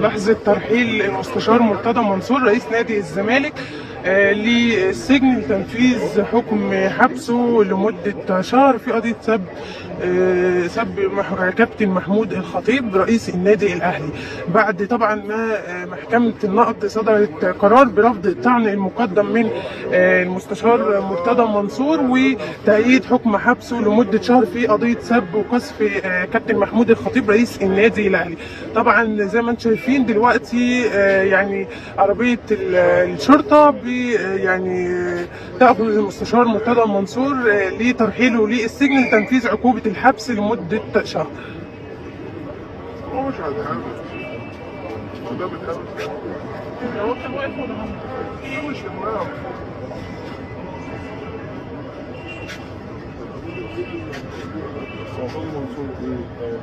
لحظة ترحيل المستشار مرتضى منصور رئيس نادي الزمالك للسجن لتنفيذ حكم حبسه لمدة شهر في قضية سب كابتن محمود الخطيب رئيس النادي الأهلي، بعد طبعا ما محكمة النقض صدرت قرار برفض الطعن المقدم من المستشار مرتضى منصور وتأييد حكم حبسه لمدة شهر في قضية سب وقذف كابتن محمود الخطيب رئيس النادي الأهلي. طبعا زي ما انتم شايفين دلوقتي يعني عربية الشرطة يعني تأخذ المستشار مرتضى منصور لترحيله للسجن لتنفيذ عقوبة الحبس لمدة شهر. هو مش هيتحبس، هو ده بيتحبس. هو كان واقف مش في دماغه. منصور ايه؟